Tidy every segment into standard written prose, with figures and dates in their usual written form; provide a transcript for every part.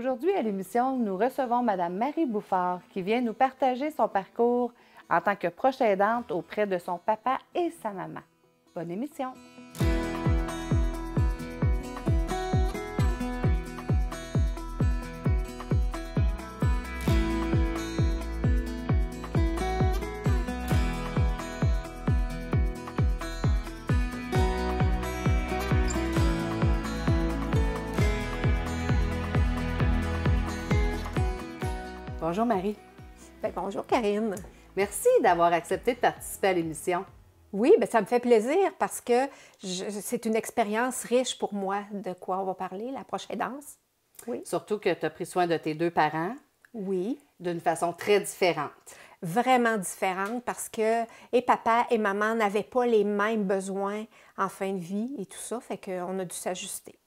Aujourd'hui, à l'émission, nous recevons Mme Marie Bouffard qui vient nous partager son parcours en tant que proche aidante auprès de son papa et sa maman. Bonne émission! Bonjour Marie. Bien, bonjour Karine. Merci d'avoir accepté de participer à l'émission. Oui, bien, ça me fait plaisir parce que c'est une expérience riche pour moi. De quoi on va parler, la prochaine danse. Oui. Surtout que tu as pris soin de tes deux parents. Oui. D'une façon très différente. Vraiment différente parce que et papa et maman n'avaient pas les mêmes besoins en fin de vie et tout ça, fait qu'on a dû s'ajuster.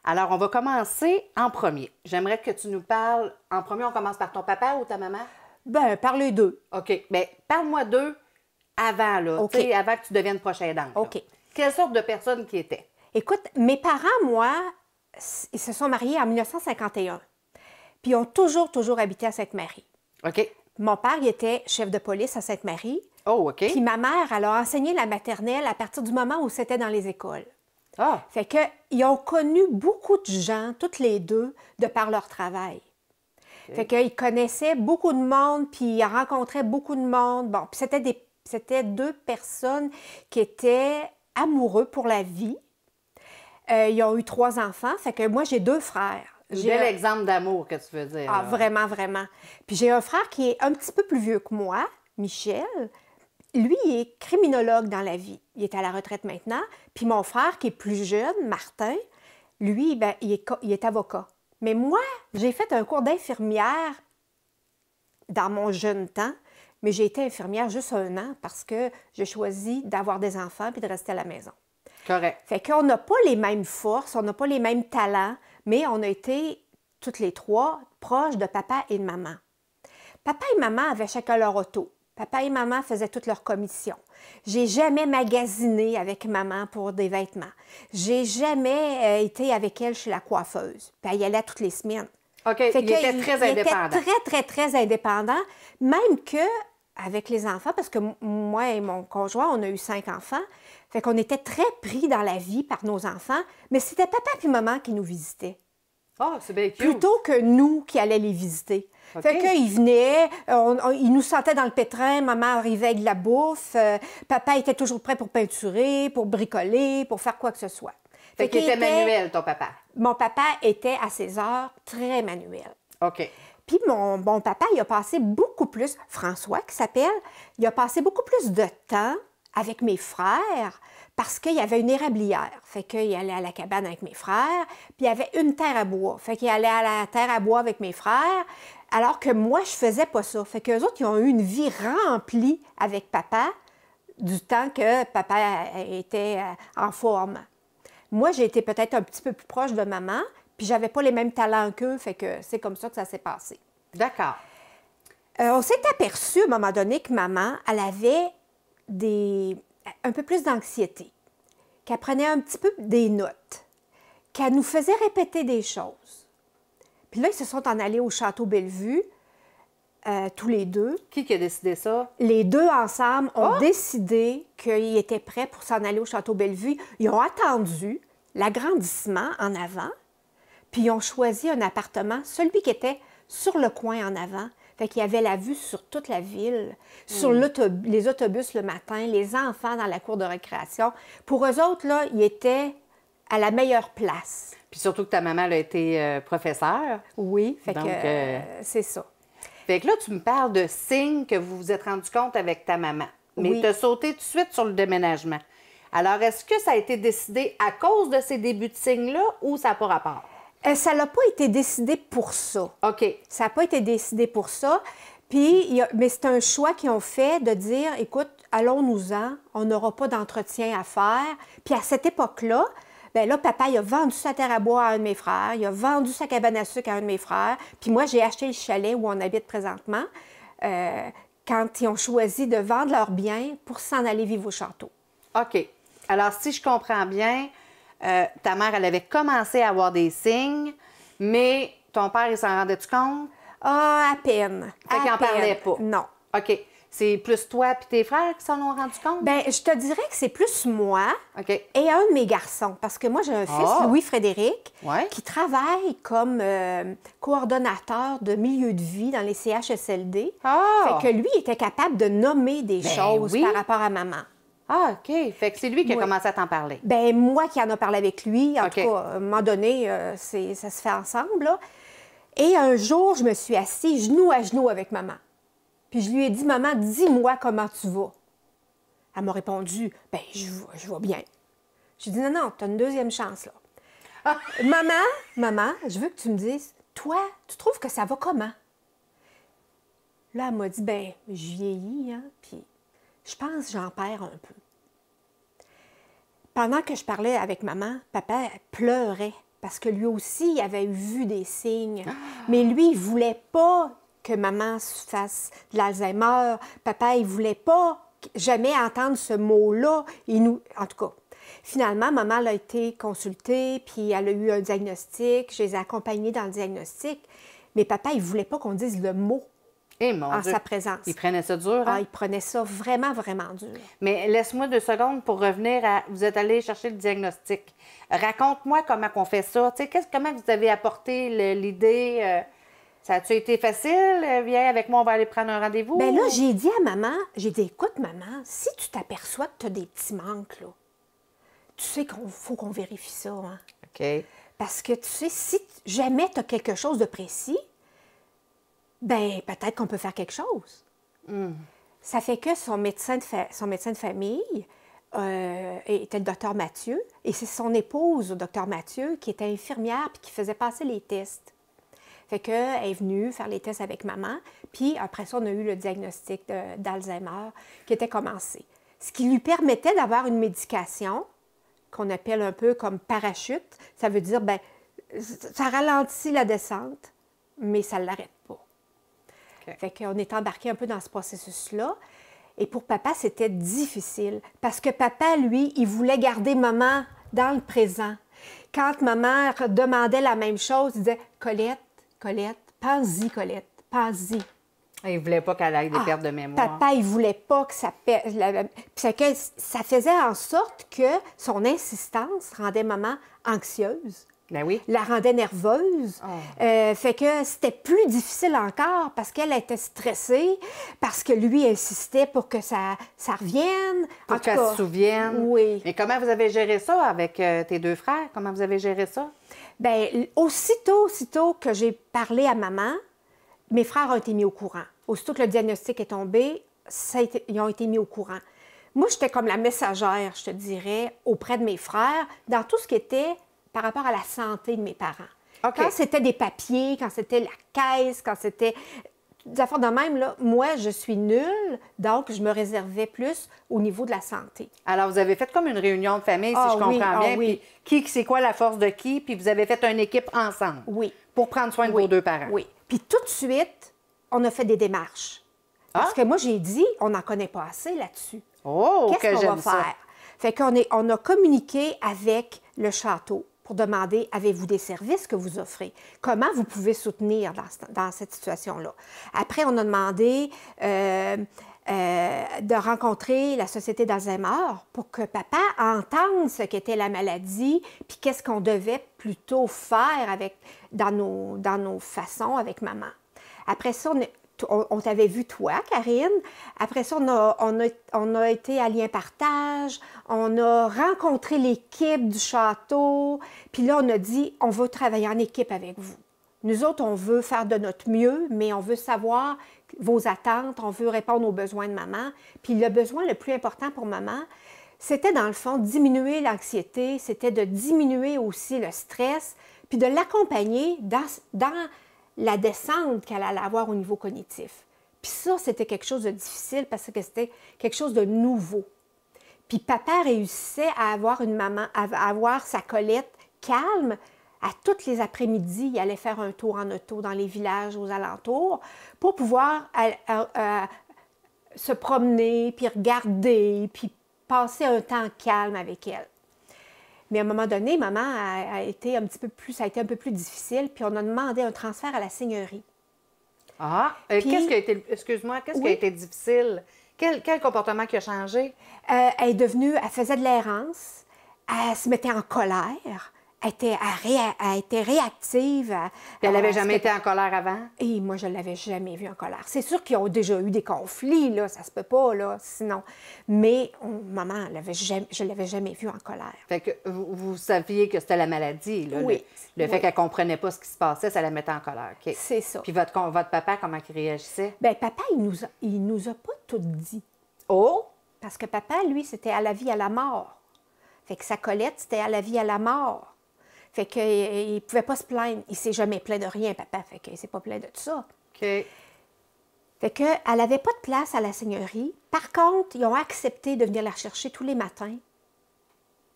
Alors, on va commencer en premier. J'aimerais que tu nous parles. En premier, on commence par ton papa ou ta maman? Bien, par les deux. OK. Bien, parle-moi d'eux avant, là. OK. Tu sais, avant que tu deviennes proche aidante. Là. OK. Quelle sorte de personnes qui étaient? Écoute, mes parents, moi, ils se sont mariés en 1951. Puis ils ont toujours habité à Sainte-Marie. OK. Mon père, il était chef de police à Sainte-Marie. Oh, OK. Puis ma mère, elle a enseigné la maternelle à partir du moment où c'était dans les écoles. Ah! Fait qu'ils ont connu beaucoup de gens, toutes les deux, de par leur travail. Okay. Fait qu'ils connaissaient beaucoup de monde, puis ils rencontraient beaucoup de monde. Bon, puis c'était deux personnes qui étaient amoureux pour la vie. Ils ont eu 3 enfants, fait que moi, j'ai 2 frères. Bel exemple d'amour que tu veux dire. Ah, là. vraiment, vraiment. Puis j'ai un frère qui est un petit peu plus vieux que moi, Michel. Lui, il est criminologue dans la vie. Il est à la retraite maintenant. Puis mon frère, qui est plus jeune, Martin, lui, bien, il est avocat. Mais moi, j'ai fait un cours d'infirmière dans mon jeune temps, mais j'ai été infirmière juste 1 an parce que j'ai choisi d'avoir des enfants puis de rester à la maison. Correct. Fait qu'on n'a pas les mêmes forces, on n'a pas les mêmes talents, mais on a été toutes les 3 proches de papa et de maman. Papa et maman avaient chacun leur auto. Papa et maman faisaient toutes leurs commissions. J'ai jamais magasiné avec maman pour des vêtements. J'ai jamais été avec elle chez la coiffeuse. Puis elle y allait toutes les semaines. OK, il était très indépendant. Il était très indépendant, même que avec les enfants, parce que moi et mon conjoint, on a eu 5 enfants, fait qu'on était très pris dans la vie par nos enfants, mais c'était papa et maman qui nous visitaient. Ah, c'est bien cute. Plutôt que nous qui allions les visiter. Okay. Fait qu'ils venaient, ils nous sentaient dans le pétrin, maman arrivait avec de la bouffe, papa était toujours prêt pour peinturer, pour bricoler, pour faire quoi que ce soit. Fait qu'il était manuel, ton papa? Mon papa était, à ses heures, très manuel. OK. Puis mon papa, il a passé beaucoup plus, François qui s'appelle, il a passé beaucoup plus de temps avec mes frères parce qu'il y avait une érablière. Fait qu'il allait à la cabane avec mes frères, puis il y avait une terre à bois. Fait qu'il allait à la terre à bois avec mes frères, alors que moi, je faisais pas ça. Fait qu'eux autres, ils ont eu une vie remplie avec papa du temps que papa était en forme. Moi, j'ai été peut-être un petit peu plus proche de maman, puis j'avais pas les mêmes talents qu'eux, fait que c'est comme ça que ça s'est passé. D'accord. On s'est aperçu à un moment donné que maman, elle avait un peu plus d'anxiété, qu'elle prenait un petit peu des notes, qu'elle nous faisait répéter des choses. Puis là, ils se sont en allés au Château Bellevue, tous les deux. Qui a décidé ça? Les deux ensemble ont décidé qu'ils étaient prêts pour s'en aller au Château Bellevue. Ils ont attendu l'agrandissement en avant, puis ils ont choisi un appartement, celui qui était sur le coin en avant. Fait qu'il y avait la vue sur toute la ville, sur les autobus le matin, les enfants dans la cour de récréation. Pour eux autres, là, ils étaient à la meilleure place. Puis surtout que ta maman elle a été professeure. Oui, fait que c'est ça. Fait que là, tu me parles de signes que vous vous êtes rendu compte avec ta maman. Mais Oui. tu as sauté tout de suite sur le déménagement. Alors, est-ce que ça a été décidé à cause de ces débuts de signes-là ou ça n'a pas rapport? Ça n'a pas été décidé pour ça. OK. Ça n'a pas été décidé pour ça. Puis, mais c'est un choix qu'ils ont fait de dire, écoute, allons-nous-en, on n'aura pas d'entretien à faire. Puis à cette époque-là, bien là, papa, il a vendu sa terre à bois à un de mes frères, il a vendu sa cabane à sucre à un de mes frères. Puis moi, j'ai acheté le chalet où on habite présentement quand ils ont choisi de vendre leurs biens pour s'en aller vivre au château. OK. Alors, si je comprends bien, ta mère, elle avait commencé à avoir des signes, mais ton père, il s'en rendait-tu compte? Ah, à peine. Fait qu'il n'en parlait pas? Non. OK. C'est plus toi et tes frères qui s'en ont rendu compte? Bien, je te dirais que c'est plus moi OK. et un de mes garçons. Parce que moi, j'ai un fils, Louis-Frédéric, Ouais. qui travaille comme coordonnateur de milieu de vie dans les CHSLD. Ah! Fait que lui, il était capable de nommer des choses oui. par rapport à maman. Ah, OK. Fait que c'est lui qui a Oui. commencé à t'en parler. Ben moi qui en a parlé avec lui, en OK. tout cas, à un moment donné, ça se fait ensemble, là. Et un jour, je me suis assise genou à genou avec maman. Puis je lui ai dit, maman, dis-moi comment tu vas. Elle m'a répondu, ben je vais bien. J'ai dit, non, tu as une deuxième chance, là. Ah. Maman, je veux que tu me dises, toi, tu trouves que ça va comment? Là, elle m'a dit, ben je vieillis, hein, puis je pense que j'en perds un peu. Pendant que je parlais avec maman, papa pleurait parce que lui aussi, il avait vu des signes. Mais lui, il ne voulait pas que maman se fasse de l'Alzheimer. Papa, il ne voulait pas jamais entendre ce mot-là. En tout cas, finalement, maman a été consultée, puis elle a eu un diagnostic. Je les ai accompagnés dans le diagnostic. Mais papa, il ne voulait pas qu'on dise le mot. Eh mon En Dieu. sa présence. Il prenait ça dur, hein? Ah, il prenait ça vraiment, vraiment dur. Mais laisse-moi 2 secondes pour revenir à... Vous êtes allé chercher le diagnostic. Raconte-moi comment on fait ça. Tu sais, comment vous avez apporté l'idée? Ça a-tu été facile? Viens avec moi, on va aller prendre un rendez-vous? Bien là, j'ai dit à maman, écoute, maman, si tu t'aperçois que tu as des petits manques, là, tu sais qu'il faut qu'on vérifie ça, hein? OK. Parce que, tu sais, si jamais tu as quelque chose de précis, ben peut-être qu'on peut faire quelque chose. Ça fait que son médecin de famille était le docteur Mathieu, et c'est son épouse, le docteur Mathieu, qui était infirmière puis qui faisait passer les tests. Fait qu'elle est venue faire les tests avec maman, puis après ça, on a eu le diagnostic d'Alzheimer qui était commencé. Ce qui lui permettait d'avoir une médication qu'on appelle un peu comme parachute. Ça veut dire, ben ça ralentit la descente, mais ça ne l'arrête pas. Okay. Fait qu'on est embarqué un peu dans ce processus-là. Et pour papa, c'était difficile parce que papa, lui, il voulait garder maman dans le présent. Quand maman demandait la même chose, il disait « Colette, pense-y, Colette, pense-y. » Il ne voulait pas qu'elle ait des pertes de mémoire. Papa, il ne voulait pas que ça perde. Ça faisait en sorte que son insistance rendait maman anxieuse. Ben oui. La rendait nerveuse. Fait que c'était plus difficile encore parce qu'elle était stressée, parce que lui insistait pour que ça revienne. Pour qu'elle se souvienne. Oui. Mais comment vous avez géré ça avec tes 2 frères? Comment vous avez géré ça? Bien, aussitôt que j'ai parlé à maman, mes frères ont été mis au courant. Aussitôt que le diagnostic est tombé, ils ont été mis au courant. Moi, j'étais comme la messagère, je te dirais, auprès de mes frères, dans tout ce qui était par rapport à la santé de mes parents. Okay. Quand c'était des papiers, quand c'était la caisse, quand c'était des affaires de même, là, moi, je suis nulle, donc je me réservais plus au niveau de la santé. Alors, vous avez fait comme une réunion de famille, si je comprends bien. Oui. Puis c'est quoi la force de qui? Puis vous avez fait une équipe ensemble. Oui. Pour prendre soin de vos 2 parents. Oui. Puis tout de suite, on a fait des démarches. Parce que moi, j'ai dit, on n'en connaît pas assez là-dessus. Oh, qu'est-ce qu'on va faire? Fait qu'on on a communiqué avec le château pour demander, avez-vous des services que vous offrez? Comment vous pouvez soutenir dans cette situation-là? Après, on a demandé de rencontrer la Société d'Alzheimer pour que papa entende ce qu'était la maladie, puis qu'est-ce qu'on devait plutôt faire dans nos façons avec maman. Après ça, on t'avait vu, toi, Karine. Après ça, on a été à Lien Partage. On a rencontré l'équipe du château. Puis là, on a dit, on veut travailler en équipe avec vous. Nous autres, on veut faire de notre mieux, mais on veut savoir vos attentes. On veut répondre aux besoins de maman. Puis le besoin le plus important pour maman, c'était, dans le fond, diminuer l'anxiété. C'était de diminuer aussi le stress, puis de l'accompagner dans la descente qu'elle allait avoir au niveau cognitif. Puis ça, c'était quelque chose de difficile parce que c'était quelque chose de nouveau. Puis papa réussissait à avoir une maman, à avoir sa Colette calme. À toutes les après-midi, il allait faire un tour en auto dans les villages aux alentours pour pouvoir se promener, puis regarder, puis passer un temps calme avec elle. Mais à un moment donné, maman a été un petit peu plus, ça a été un peu plus difficile, puis on a demandé un transfert à la seigneurie. Ah, Puis- qu'est-ce qui a été, excuse-moi, qu'est-ce qui a Oui. été difficile? Quel comportement qui a changé? Elle est devenue, elle faisait de l'errance, elle se mettait en colère, elle était réactive. Puis elle n'avait ce jamais que- été en colère avant? Et moi, je ne l'avais jamais vue en colère. C'est sûr qu'ils ont déjà eu des conflits, là, ça se peut pas, là, sinon. Mais maman, je ne l'avais jamais vue en colère. Fait que vous saviez que c'était la maladie, là. Oui. Le fait Oui. qu'elle ne comprenait pas ce qui se passait, ça la mettait en colère. OK. C'est ça. Puis votre papa, comment il réagissait? Bien, papa, il nous a pas tout dit. Oh! Parce que papa, lui, c'était à la vie, à la mort. Fait que sa Colette, c'était à la vie, à la mort. Fait qu'il ne pouvait pas se plaindre. Il ne s'est jamais plaint de rien, papa. Fait qu'il ne s'est pas plaint de tout ça. OK. Fait qu'elle n'avait pas de place à la seigneurie. Par contre, ils ont accepté de venir la chercher tous les matins,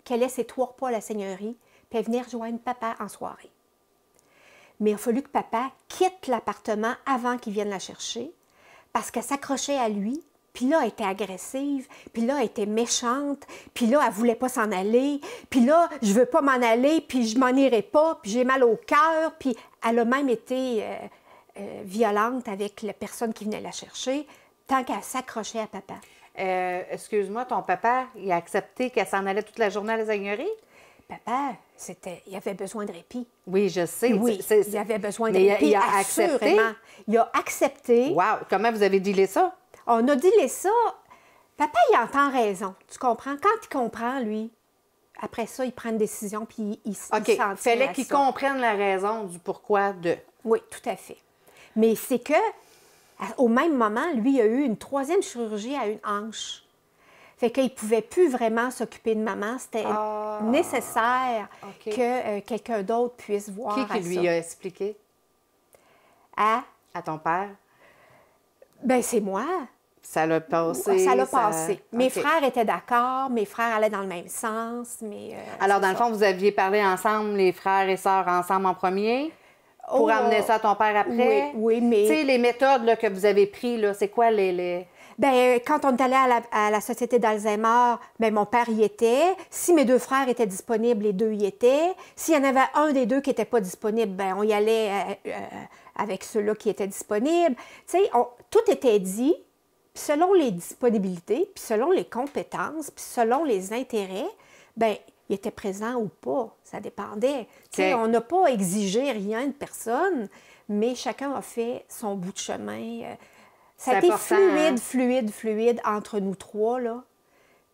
qu'elle ait ses 3 repas à la seigneurie, puis venir rejoindre papa en soirée. Mais il a fallu que papa quitte l'appartement avant qu'il vienne la chercher, parce qu'elle s'accrochait à lui, puis là, elle était agressive, puis là, elle était méchante, puis là, elle voulait pas s'en aller, puis là, je veux pas m'en aller, puis je m'en irai pas, puis j'ai mal au cœur, puis elle a même été violente avec la personne qui venait la chercher, tant qu'elle s'accrochait à papa. Excuse-moi, ton papa, il a accepté qu'elle s'en allait toute la journée à la seigneurie? Papa, il avait besoin de répit. Oui, je sais. Oui, il avait besoin de Mais répit, il a accepté? assurément. Il a accepté. Wow! Comment vous avez dealé ça? On a dit ça. Papa, il entend raison. Tu comprends? Quand il comprend, lui, après ça, il prend une décision, puis il s'en OK. tient Fallait à qu'il ça. comprenne la raison du pourquoi de. Oui, tout à fait. Mais c'est que, au même moment, lui, il a eu une 3e chirurgie à une hanche. Fait qu'il ne pouvait plus vraiment s'occuper de maman. C'était nécessaire OK. que quelqu'un d'autre puisse voir Qui à lui ça. a expliqué? À? À ton père? Ben c'est moi. Ça l'a passé? Ça l'a passé. Mes OK. frères étaient d'accord, mes frères allaient dans le même sens, mais... Alors, c'est dans le ça. fond, vous aviez parlé ensemble, les frères et sœurs ensemble en premier, pour Oh, amener ça à ton père après? oui, mais- Tu sais, les méthodes là, que vous avez prises, là, c'est quoi les... Ben, quand on est allé à la Société d'Alzheimer, ben, mon père y était. Si mes 2 frères étaient disponibles, les 2 y étaient. S'il y en avait un des 2 qui n'était pas disponible, ben, on y allait avec ceux-là qui étaient disponibles. Tu sais, tout était dit, puis selon les disponibilités, puis selon les compétences, puis selon les intérêts, ben, il était présent ou pas. Ça dépendait. Tu sais, OK. on n'a pas exigé rien de personne, mais chacun a fait son bout de chemin. Ça a C'est été important, fluide entre nous 3, là.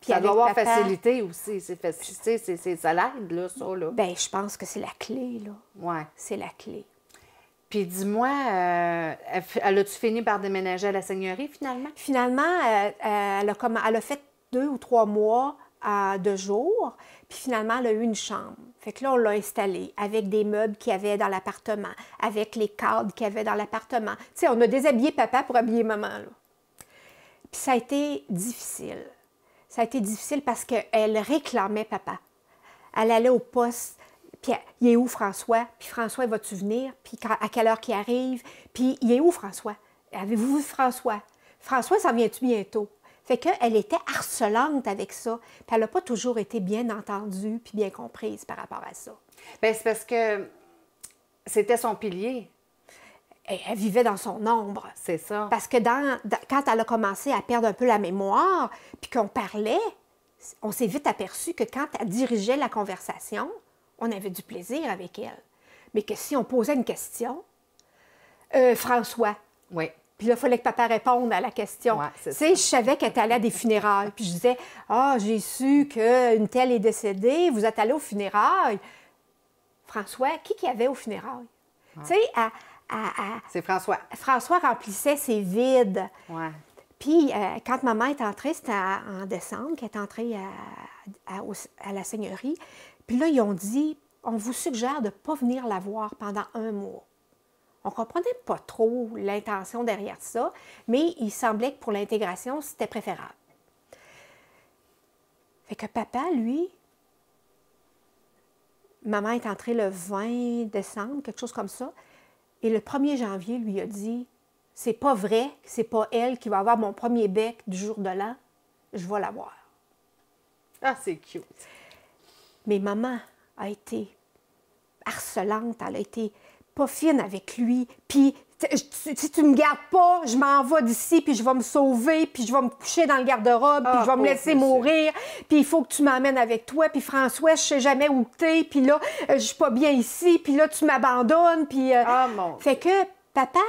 Puis Ça doit avec avoir papa, facilité aussi. Ça l'aide, là, ça, là. ben, je pense que c'est la clé, là. Ouais. C'est la clé. Puis dis-moi, elle a-tu fini par déménager à la seigneurie, finalement? Finalement, elle a fait 2 ou 3 mois de jour, puis finalement, elle a eu une chambre. Fait que là, on l'a installée avec des meubles qu'il y avait dans l'appartement, avec les cadres qu'il y avait dans l'appartement. Tu sais, on a déshabillé papa pour habiller maman, là. Puis ça a été difficile. Ça a été difficile parce qu'elle réclamait papa. Elle allait au poste, puis il est où François? Puis François, vas-tu venir? Puis à quelle heure qu'il arrive? Puis il est où François? Avez-vous vu François? François, s'en vient-tu bientôt? Fait qu'elle était harcelante avec ça. Puis elle n'a pas toujours été bien entendue puis bien comprise par rapport à ça. Bien, c'est parce que c'était son pilier, Elle vivait dans son ombre. c'est ça. Parce que quand elle a commencé à perdre un peu la mémoire, puis qu'on parlait, on s'est vite aperçu que quand elle dirigeait la conversation, on avait du plaisir avec elle. Mais que si on posait une question, François, Oui. puis là, il fallait que papa réponde à la question. Ouais, c'est Tu sais, je savais qu'elle était allée à des funérailles. Puis je disais, j'ai su qu'une telle est décédée, vous êtes allé aux funérailles. François, qui y avait aux funérailles? Tu sais, C'est François. François remplissait ses vides. Ouais. Puis, quand maman est entrée, c'était en décembre qu'elle est entrée à la seigneurie. Puis là, ils ont dit, on vous suggère de ne pas venir la voir pendant 1 mois. On ne comprenait pas trop l'intention derrière ça, mais il semblait que pour l'intégration, c'était préférable. Fait que papa, lui, maman est entrée le 20 décembre, quelque chose comme ça, et le 1er janvier, lui a dit, c'est pas vrai que c'est pas elle qui va avoir mon premier bec du jour de l'an, je vais l'avoir. Ah, c'est cute. Mais maman a été harcelante, elle a été pas fine avec lui. Puis, si tu me gardes pas, je m'en vais d'ici, puis je vais me sauver, puis je vais me coucher dans le garde-robe, puis je vais me laisser mourir, puis il faut que tu m'emmènes avec toi. Puis François, je sais jamais où t'es, puis là, je suis pas bien ici, puis là, tu m'abandonnes, puis... Fait que papa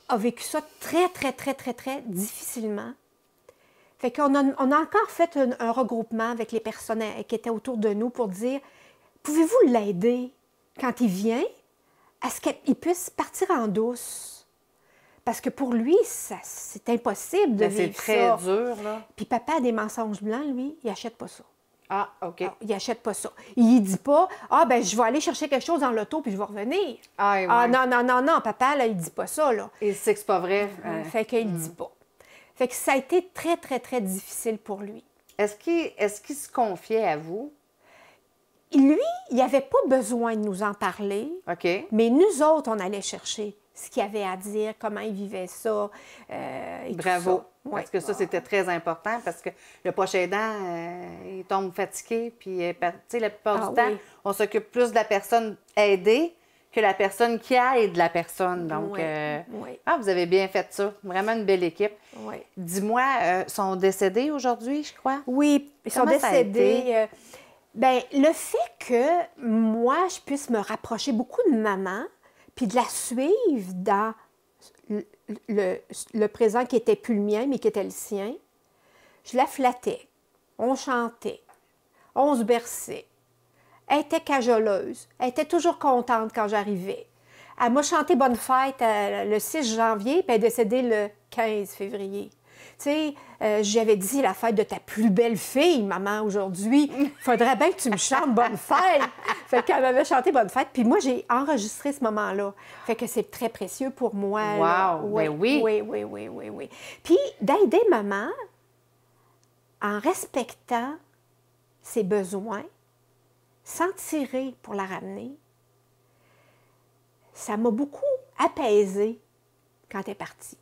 a vécu ça très, très, très, très, très difficilement. Fait qu'on a encore fait un regroupement avec les personnes qui étaient autour de nous pour dire, pouvez-vous l'aider quand il vient à ce qu'il puisse partir en douce? Parce que pour lui, c'est impossible de vivre ça. C'est très dur, là. Puis papa a des mensonges blancs, lui, il n'achète pas ça. Ah, OK. Il n'achète pas ça. Il dit pas, ben je vais aller chercher quelque chose dans l'auto puis je vais revenir. Non, papa, là, il dit pas ça, là. Il sait que c'est pas vrai. Fait qu'il dit pas. Fait que ça a été très, très, très difficile pour lui. Est-ce qu'il se confiait à vous? Lui, il n'avait pas besoin de nous en parler. OK. Mais nous autres, on allait chercher ce qu'il avait à dire, comment il vivait ça. Bravo. Oui. Parce que ça, c'était très important parce que le proche aidant, il tombe fatigué. Puis, tu sais, la plupart du temps, on s'occupe plus de la personne aidée que la personne qui aide la personne. Donc, vous avez bien fait ça. Vraiment une belle équipe. Oui. Dis-moi, ils sont décédés aujourd'hui, je crois? Oui, ils sont décédés. Bien, le fait que moi, je puisse me rapprocher beaucoup de maman, puis de la suivre dans le présent qui était plus le mien, mais qui était le sien, je la flattais. On chantait. On se berçait. Elle était cajoleuse. Elle était toujours contente quand j'arrivais. Elle m'a chanté Bonne fête le 6 janvier, puis elle est décédée le 15 février. Tu sais, j'avais dit la fête de ta plus belle fille, maman, aujourd'hui. Il faudrait bien que tu me chantes Bonne fête. Fait qu'elle m'avait chanté Bonne fête. Puis moi, j'ai enregistré ce moment-là. Fait que c'est très précieux pour moi. Wow! Oui, oui. Puis d'aider maman en respectant ses besoins, sans tirer pour la ramener, ça m'a beaucoup apaisée quand elle est partie.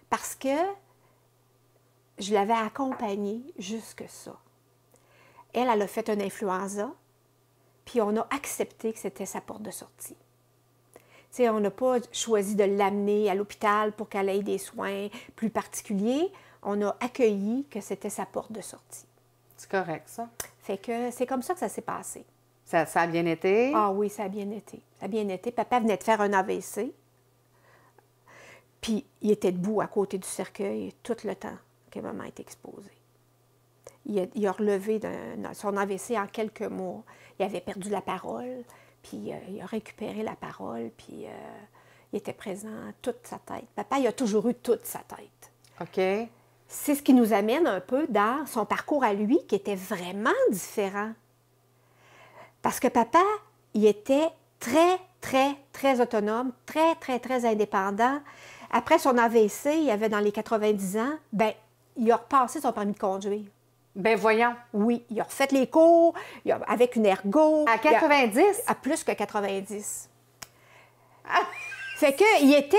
Parce que je l'avais accompagnée jusque ça. Elle a fait un influenza, puis on a accepté que c'était sa porte de sortie. Tu sais, on n'a pas choisi de l'amener à l'hôpital pour qu'elle ait des soins plus particuliers. On a accueilli que c'était sa porte de sortie. C'est correct, ça. Fait que c'est comme ça que ça s'est passé. Ça a bien été? Ah oui, ça a bien été. Ça a bien été. Papa venait de faire un AVC. Puis il était debout à côté du cercueil tout le temps que maman était exposée. Il a relevé son AVC en quelques mois. Il avait perdu la parole, puis il a récupéré la parole, puis il était présent toute sa tête. Papa, il a toujours eu toute sa tête. OK. C'est ce qui nous amène un peu dans son parcours à lui, qui était vraiment différent. Parce que papa, il était très, très, très autonome, très, très, très indépendant. Après son AVC, il avait dans les 90 ans, bien, il a repassé son permis de conduire. Ben voyons. Oui, il a refait les cours, avec une ergo. À 90? À plus que 90. Fait qu'il était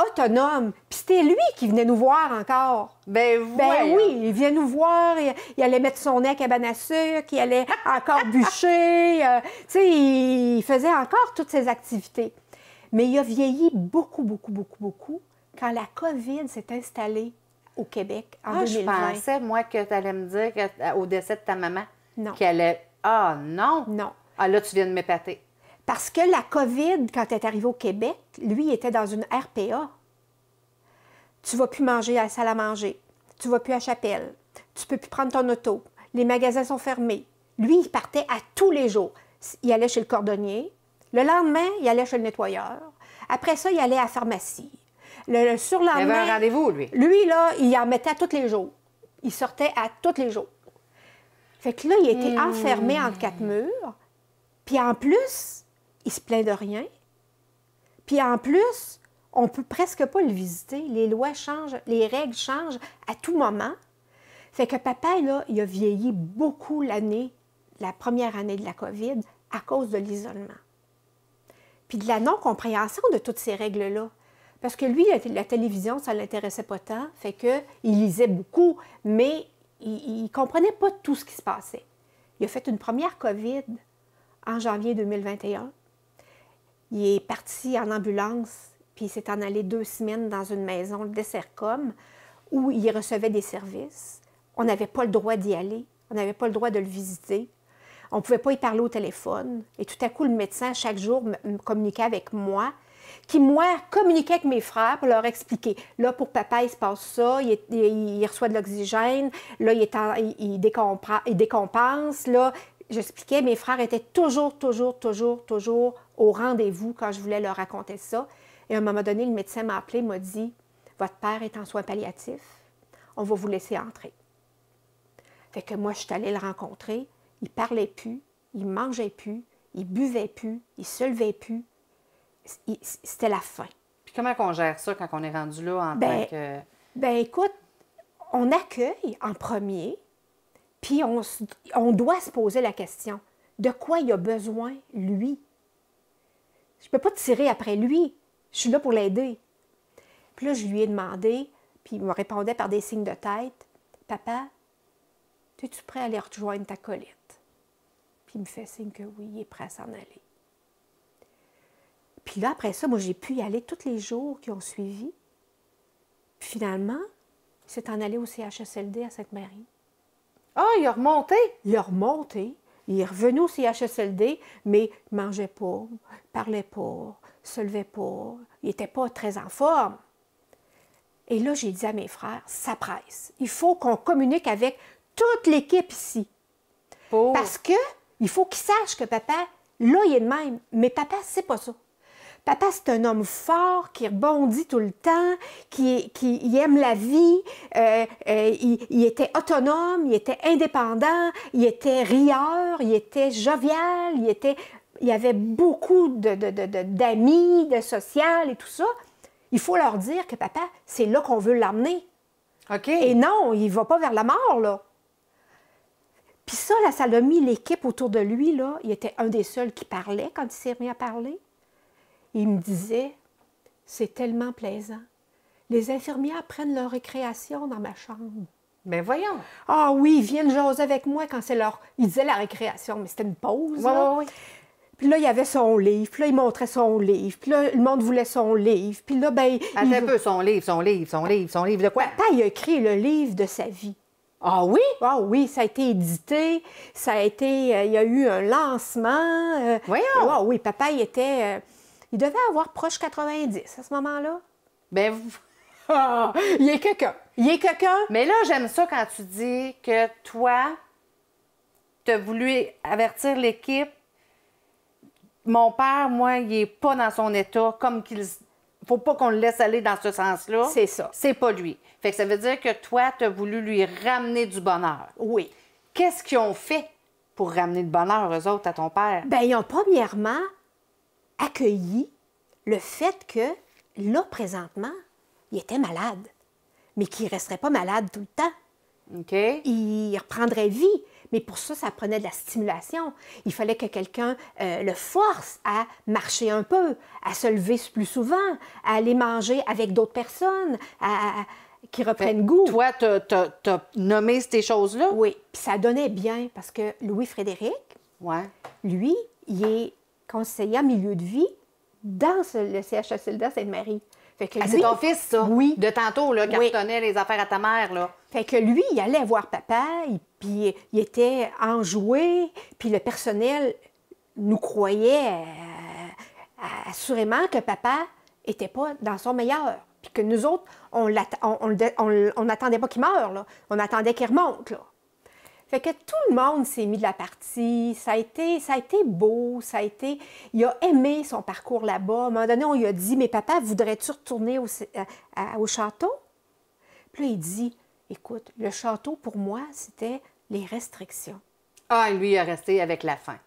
autonome. Puis c'était lui qui venait nous voir encore. Ben oui, il vient nous voir, il allait mettre son nez à cabane à sucre, il allait encore bûcher. Tu sais, il faisait encore toutes ses activités. Mais il a vieilli beaucoup, beaucoup, beaucoup, beaucoup quand la COVID s'est installée au Québec en 2020. Je pensais, moi, que tu allais me dire au décès de ta maman. Non. Qu'elle allait... Ah, non? Non. Ah, là, tu viens de m'épater. Parce que la COVID, quand elle est arrivée au Québec, lui, il était dans une RPA. Tu ne vas plus manger à la salle à manger. Tu ne vas plus à la chapelle. Tu ne peux plus prendre ton auto. Les magasins sont fermés. Lui, il partait à tous les jours. Il allait chez le cordonnier. Le lendemain, il allait chez le nettoyeur. Après ça, il allait à la pharmacie. Le surlendemain... Il avait un rendez-vous, lui. Lui, là, il en mettait à tous les jours. Il sortait à tous les jours. Fait que là, il était enfermé entre quatre murs. Puis en plus, il se plaint de rien. Puis en plus, on ne peut presque pas le visiter. Les lois changent, les règles changent à tout moment. Fait que papa, là, il a vieilli beaucoup la première année de la COVID, à cause de l'isolement. Puis de la non-compréhension de toutes ces règles-là. Parce que lui, la télévision, ça ne l'intéressait pas tant. Fait qu'il lisait beaucoup, mais il ne comprenait pas tout ce qui se passait. Il a fait une première COVID en janvier 2021. Il est parti en ambulance, puis il s'est en allé 2 semaines dans une maison, le Dessercom, où il recevait des services. On n'avait pas le droit d'y aller. On n'avait pas le droit de le visiter. On ne pouvait pas y parler au téléphone. Et tout à coup, le médecin, chaque jour, me communiquait avec moi, qui, moi, communiquait avec mes frères pour leur expliquer. Là, pour papa, il se passe ça, il reçoit de l'oxygène, là, il décompense. Là, j'expliquais, mes frères étaient toujours au rendez-vous quand je voulais leur raconter ça. Et à un moment donné, le médecin m'a appelé, m'a dit « Votre père est en soins palliatifs, on va vous laisser entrer. » Fait que moi, je suis allée le rencontrer. Il parlait plus, il mangeait plus, il buvait plus, il se levait plus. C'était la fin. Puis comment on gère ça quand on est rendu là en tant que... Ben écoute, on accueille en premier, puis on doit se poser la question, de quoi il a besoin, lui? Je ne peux pas tirer après lui, je suis là pour l'aider. Puis là, je lui ai demandé, puis il me répondait par des signes de tête, « Papa, es-tu prêt à aller rejoindre ta Colette? » Puis il me fait signe que oui, il est prêt à s'en aller. Puis là, après ça, moi, j'ai pu y aller tous les jours qui ont suivi. Puis finalement, il s'est en allé au CHSLD à Sainte-Marie. Ah, il a remonté? Il a remonté. Il est revenu au CHSLD, mais il ne mangeait pas, il ne parlait pas, il ne se levait pas. Il n'était pas très en forme. Et là, j'ai dit à mes frères, ça presse. Il faut qu'on communique avec toute l'équipe ici. Parce que il faut qu'ils sachent que papa, là, il est de même. Mais papa, c'est pas ça. Papa, c'est un homme fort, qui rebondit tout le temps, qui aime la vie. Il était autonome, il était indépendant, il était rieur, il était jovial, il avait beaucoup d'amis, de social et tout ça. Il faut leur dire que papa, c'est là qu'on veut l'emmener. OK. Et non, il ne va pas vers la mort, là. Puis ça, là, ça l'a mis l'équipe autour de lui, là. Il était un des seuls qui parlait quand il s'est mis à parler. Il me disait, c'est tellement plaisant. Les infirmières prennent leur récréation dans ma chambre. Ben voyons. Ah oui, ils viennent jaser avec moi quand c'est leur... Il disait la récréation, mais c'était une pause. Oui. Puis là, il y avait son livre. Puis là, il montrait son livre. Puis là, le monde voulait son livre. Puis là, ben... Attends un peu, son livre de quoi? Papa, il a écrit le livre de sa vie. Ah oui? Ah oui, ça a été édité. Ça a été... il y a eu un lancement. Voyons. Ah oui, papa, il était... il devait avoir proche 90 à ce moment-là. Ben... il est quelqu'un. Il est quelqu'un. Mais là, j'aime ça quand tu dis que toi, tu as voulu avertir l'équipe. Mon père, moi, il n'est pas dans son état comme qu'il... Faut pas qu'on le laisse aller dans ce sens-là. C'est ça. C'est pas lui. Fait que ça veut dire que toi, tu as voulu lui ramener du bonheur. Oui. Qu'est-ce qu'ils ont fait pour ramener le bonheur, eux autres, à ton père? Bien, ils ont premièrement accueilli le fait que, là, présentement, il était malade, mais qu'il ne resterait pas malade tout le temps. OK. Il reprendrait vie. Mais pour ça, ça prenait de la stimulation. Il fallait que quelqu'un le force à marcher un peu, à se lever plus souvent, à aller manger avec d'autres personnes, qui reprennent goût. Toi, tu as nommé ces choses-là? Oui. Puis ça donnait bien parce que Louis-Frédéric, Ouais. lui, il est conseiller en milieu de vie dans le CHSLD à Sainte-Marie. Fait que C'est ton fils, ça? Oui. De tantôt, là, qui Oui. retenait les affaires à ta mère, là. Fait que lui, il allait voir papa, puis il était enjoué, puis le personnel nous croyait assurément que papa n'était pas dans son meilleur. Puis que nous autres, on n'attendait pas qu'il meure, là. On attendait qu'il remonte, là. Fait que tout le monde s'est mis de la partie. Ça a été beau, il a aimé son parcours là-bas. À un moment donné, on lui a dit, « Mais papa, voudrais-tu retourner au château? » Puis là, il dit, « Écoute, le château, pour moi, c'était les restrictions. » Ah, lui, il est resté avec la faim.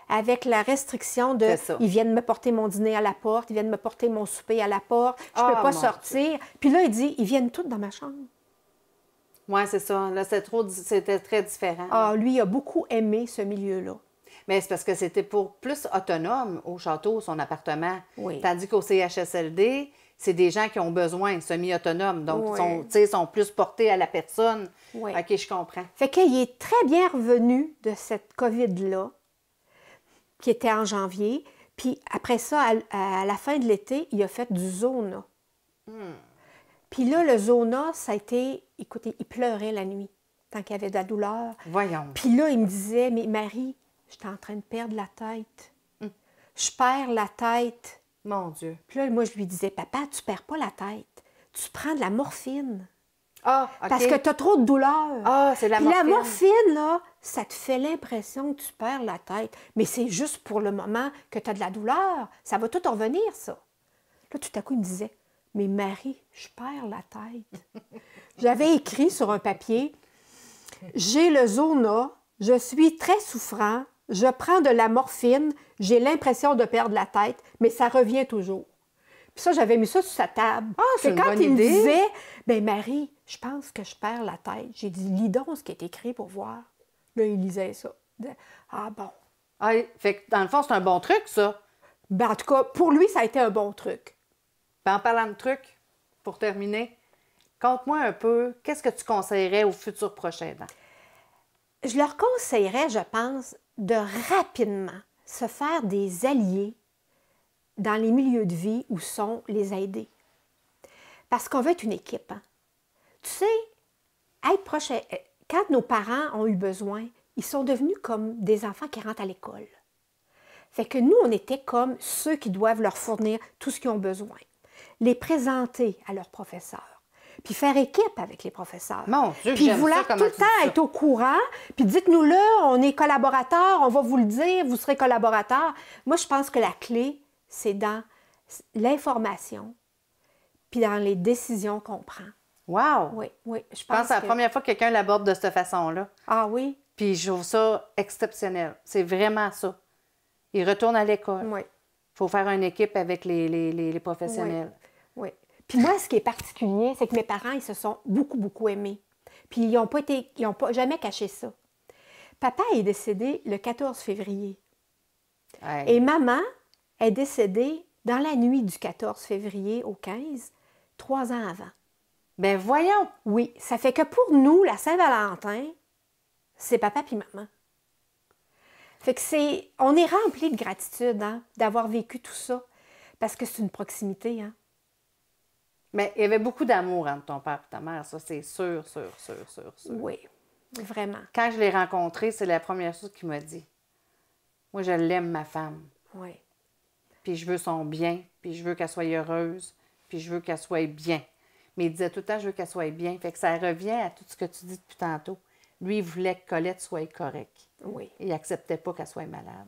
Avec la restriction de, ils viennent me porter mon dîner à la porte, ils viennent me porter mon souper à la porte, je ne peux pas sortir. Puis là, il dit, ils viennent tous dans ma chambre. Oui, c'est ça. Là, c'était très différent. Ah, lui, il a beaucoup aimé ce milieu-là. Mais c'est parce que c'était pour plus autonome au château, son appartement. Oui. Tandis qu'au CHSLD, c'est des gens qui ont besoin, semi-autonomes, donc Oui. sont plus portés à la personne. Oui. OK, je comprends. Fait qu'il est très bien revenu de cette COVID-là, qui était en janvier. Puis après ça, à la fin de l'été, il a fait du Zona. Puis là, le Zona, ça a été... Écoutez, il pleurait la nuit, tant qu'il y avait de la douleur. Voyons. Puis là, il me disait, mais Marie, j'étais en train de perdre la tête. Je perds la tête. Mon Dieu. Puis là, moi, je lui disais, papa, tu perds pas la tête. Tu prends de la morphine. Ah, OK. Parce que tu as trop de douleur. Ah, c'est la Puis morphine. la morphine, là, ça te fait l'impression que tu perds la tête. Mais c'est juste pour le moment que tu as de la douleur. Ça va tout revenir, ça. Là, tout à coup, il me disait, mais Marie, je perds la tête. J'avais écrit sur un papier, j'ai le Zona, je suis très souffrant, je prends de la morphine, j'ai l'impression de perdre la tête, mais ça revient toujours. Puis ça, j'avais mis ça sur sa table. Ah, c'est une quand bonne il idée. me disait, ben Marie, je pense que je perds la tête. J'ai dit, lis donc ce qui est écrit pour voir. Là, il lisait ça. Ah bon. Ah, fait que dans le fond, c'est un bon truc, ça. Ben, en tout cas, pour lui, ça a été un bon truc. Puis en parlant de trucs, pour terminer, conte-moi un peu, qu'est-ce que tu conseillerais aux futurs proches aidants? Je leur conseillerais, je pense, de rapidement se faire des alliés dans les milieux de vie où sont les aidés. Parce qu'on veut être une équipe. Hein? Tu sais, être proche, quand nos parents ont eu besoin, ils sont devenus comme des enfants qui rentrent à l'école. Fait que nous, on était comme ceux qui doivent leur fournir tout ce qu'ils ont besoin. Les présenter à leurs professeurs. Puis faire équipe avec les professeurs. Mon Dieu, puis j'aime ça, vouloir tout comment le tu temps dis ça. être au courant. Puis dites-nous-le, on est collaborateurs, on va vous le dire, vous serez collaborateurs. Moi, je pense que la clé, c'est dans l'information, puis dans les décisions qu'on prend. Wow! Oui, oui. Je pense que c'est la première fois que quelqu'un l'aborde de cette façon-là. Ah oui? Puis je trouve ça exceptionnel. C'est vraiment ça. Il retourne à l'école. Oui. Il faut faire une équipe avec les professionnels. Oui. Puis moi, ce qui est particulier, c'est que mes parents, ils se sont beaucoup, beaucoup aimés. Puis ils n'ont pas jamais caché ça. Papa est décédé le 14 février. Hey. Et maman est décédée dans la nuit du 14 février au 15, 3 ans avant. Ben voyons! Oui, ça fait que pour nous, la Saint-Valentin, c'est papa puis maman. Fait que on est rempli de gratitude, hein, d'avoir vécu tout ça, parce que c'est une proximité, hein. Mais il y avait beaucoup d'amour entre ton père et ta mère, ça, c'est sûr, sûr, sûr, sûr, sûr. Oui, vraiment. Quand je l'ai rencontré, c'est la première chose qu'il m'a dit. Moi, je l'aime, ma femme. Oui. Puis je veux son bien, puis je veux qu'elle soit heureuse, puis je veux qu'elle soit bien. Mais il disait tout le temps, je veux qu'elle soit bien. Fait que ça revient à tout ce que tu dis depuis tantôt. Lui, il voulait que Colette soit correcte. Oui. Il n'acceptait pas qu'elle soit malade.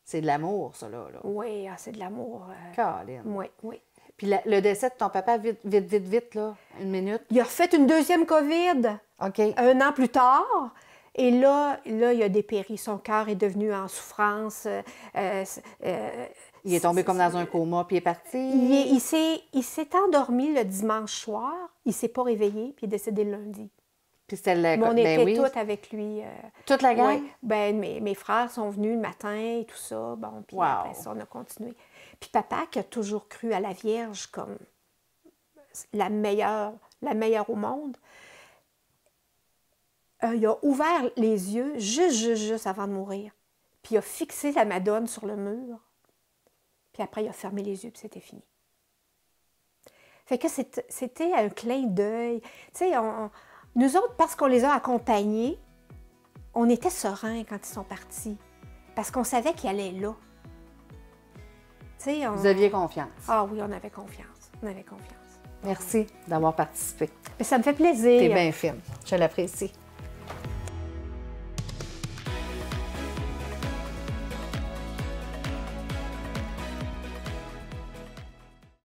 C'est de l'amour, ça, là. Oui, c'est de l'amour. Caroline. Oui, oui. Puis le décès de ton papa, vite, vite, vite, vite, là, une minute. Il a refait une deuxième COVID OK. 1 an plus tard. Et là, il a dépéri. Son cœur est devenu en souffrance. Il est tombé comme dans un coma, puis il est parti. Il s'est endormi le dimanche soir. Il ne s'est pas réveillé, puis il est décédé le lundi. Puis c'était le... Mais on ben était oui. toutes avec lui. Toute la gang? Oui. Ben, mes frères sont venus le matin et tout ça. Bon, puis Wow. après ça, on a continué. Puis papa, qui a toujours cru à la Vierge comme la meilleure au monde, il a ouvert les yeux juste avant de mourir. Puis il a fixé la Madone sur le mur. Puis après, il a fermé les yeux, puis c'était fini. Fait que c'était un clin d'œil. Tu sais, nous autres, parce qu'on les a accompagnés, on était sereins quand ils sont partis. Parce qu'on savait qu'ils allaient là. Tu sais, Vous aviez confiance. Ah oui, on avait confiance. On avait confiance. Merci d'avoir participé. Mais ça me fait plaisir. T'es bien fine. Je l'apprécie.